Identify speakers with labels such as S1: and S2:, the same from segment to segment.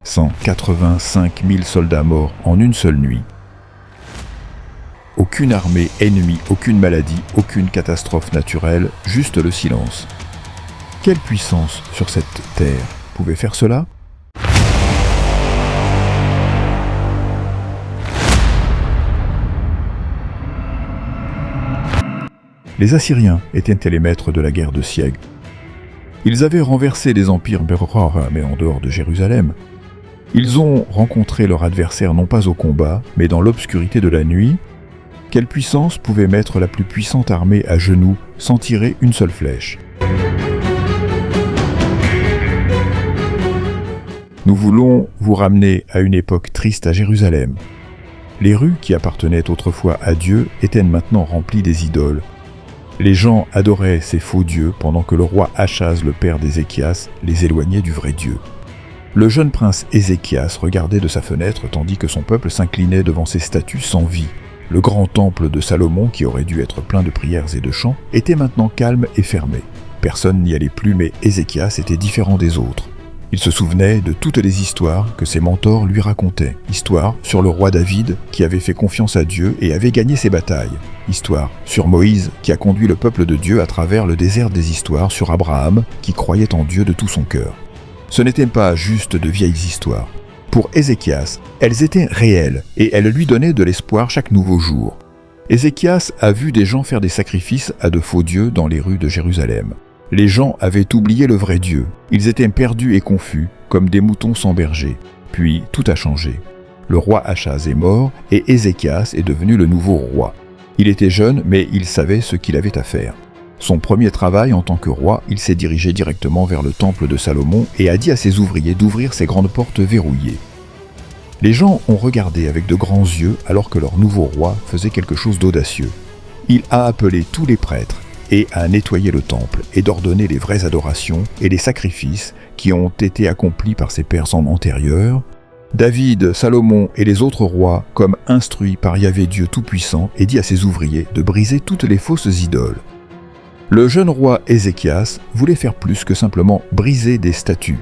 S1: 185 000 soldats morts en une seule nuit. Aucune armée ennemie, aucune maladie, aucune catastrophe naturelle, juste le silence. Quelle puissance sur cette terre pouvait faire cela ? Les Assyriens étaient les maîtres de la guerre de siège. Ils avaient renversé les empires mais en dehors de Jérusalem. Ils ont rencontré leur adversaire non pas au combat, mais dans l'obscurité de la nuit. Quelle puissance pouvait mettre la plus puissante armée à genoux sans tirer une seule flèche ? Nous voulons vous ramener à une époque triste à Jérusalem. Les rues qui appartenaient autrefois à Dieu étaient maintenant remplies des idoles. Les gens adoraient ces faux dieux pendant que le roi Achaz, le père d'Ézéchias, les éloignait du vrai Dieu. Le jeune prince Ézéchias regardait de sa fenêtre tandis que son peuple s'inclinait devant ses statues sans vie. Le grand temple de Salomon, qui aurait dû être plein de prières et de chants, était maintenant calme et fermé. Personne n'y allait plus, mais Ézéchias était différent des autres. Il se souvenait de toutes les histoires que ses mentors lui racontaient. Histoire sur le roi David, qui avait fait confiance à Dieu et avait gagné ses batailles. Histoire sur Moïse, qui a conduit le peuple de Dieu à travers le désert des histoires. Sur Abraham, qui croyait en Dieu de tout son cœur. Ce n'étaient pas juste de vieilles histoires. Pour Ézéchias, elles étaient réelles et elles lui donnaient de l'espoir chaque nouveau jour. Ézéchias a vu des gens faire des sacrifices à de faux dieux dans les rues de Jérusalem. Les gens avaient oublié le vrai Dieu. Ils étaient perdus et confus, comme des moutons sans berger. Puis tout a changé. Le roi Achaz est mort et Ézéchias est devenu le nouveau roi. Il était jeune, mais il savait ce qu'il avait à faire. Son premier travail en tant que roi, il s'est dirigé directement vers le temple de Salomon et a dit à ses ouvriers d'ouvrir ses grandes portes verrouillées. Les gens ont regardé avec de grands yeux alors que leur nouveau roi faisait quelque chose d'audacieux. Il a appelé tous les prêtres et a nettoyé le temple et d'ordonner les vraies adorations et les sacrifices qui ont été accomplis par ses pères antérieurs. David, Salomon et les autres rois, comme instruits par Yahvé Dieu Tout-Puissant, et dit à ses ouvriers de briser toutes les fausses idoles. Le jeune roi Ézéchias voulait faire plus que simplement briser des statues.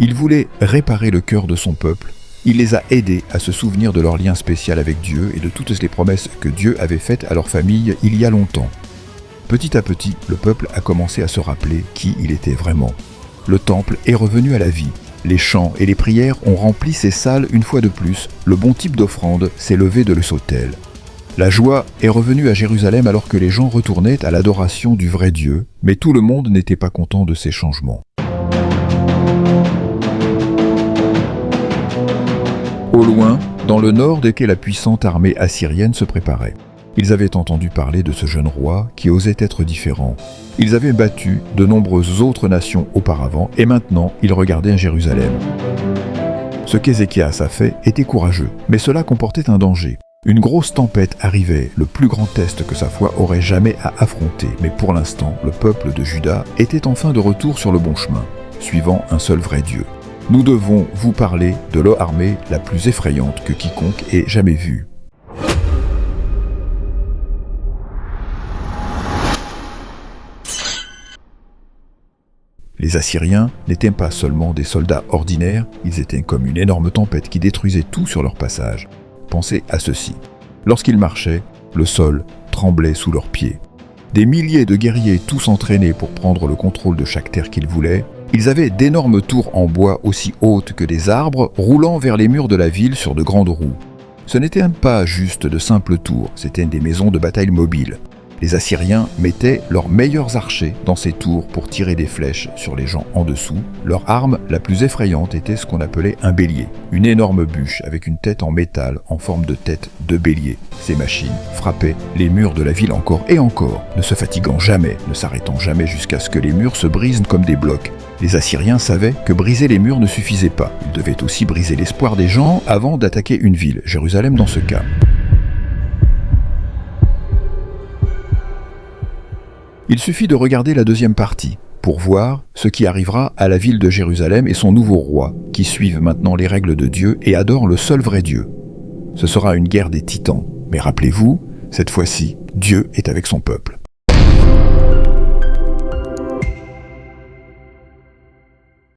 S1: Il voulait réparer le cœur de son peuple. Il les a aidés à se souvenir de leur lien spécial avec Dieu et de toutes les promesses que Dieu avait faites à leur famille il y a longtemps. Petit à petit, le peuple a commencé à se rappeler qui il était vraiment. Le temple est revenu à la vie. Les chants et les prières ont rempli ces salles une fois de plus. Le bon type d'offrande s'est levé de l'autel. La joie est revenue à Jérusalem alors que les gens retournaient à l'adoration du vrai Dieu, mais tout le monde n'était pas content de ces changements. Au loin, dans le nord, dès que la puissante armée assyrienne se préparait. Ils avaient entendu parler de ce jeune roi qui osait être différent. Ils avaient battu de nombreuses autres nations auparavant et maintenant ils regardaient à Jérusalem. Ce qu'Ézéchias a fait était courageux, mais cela comportait un danger. Une grosse tempête arrivait, le plus grand test que sa foi aurait jamais à affronter, mais pour l'instant, le peuple de Juda était enfin de retour sur le bon chemin, suivant un seul vrai Dieu. Nous devons vous parler de l'armée la plus effrayante que quiconque ait jamais vue. Les Assyriens n'étaient pas seulement des soldats ordinaires, ils étaient comme une énorme tempête qui détruisait tout sur leur passage. Pensez à ceci. Lorsqu'ils marchaient, le sol tremblait sous leurs pieds. Des milliers de guerriers tous entraînés pour prendre le contrôle de chaque terre qu'ils voulaient, ils avaient d'énormes tours en bois aussi hautes que des arbres roulant vers les murs de la ville sur de grandes roues. Ce n'étaient pas juste de simples tours, c'étaient des maisons de bataille mobiles. Les Assyriens mettaient leurs meilleurs archers dans ces tours pour tirer des flèches sur les gens en dessous. Leur arme la plus effrayante était ce qu'on appelait un bélier, une énorme bûche avec une tête en métal en forme de tête de bélier. Ces machines frappaient les murs de la ville encore et encore, ne se fatiguant jamais, ne s'arrêtant jamais jusqu'à ce que les murs se brisent comme des blocs. Les Assyriens savaient que briser les murs ne suffisait pas. Ils devaient aussi briser l'espoir des gens avant d'attaquer une ville, Jérusalem dans ce cas. Il suffit de regarder la deuxième partie pour voir ce qui arrivera à la ville de Jérusalem et son nouveau roi, qui suivent maintenant les règles de Dieu et adorent le seul vrai Dieu. Ce sera une guerre des titans, mais rappelez-vous, cette fois-ci, Dieu est avec son peuple.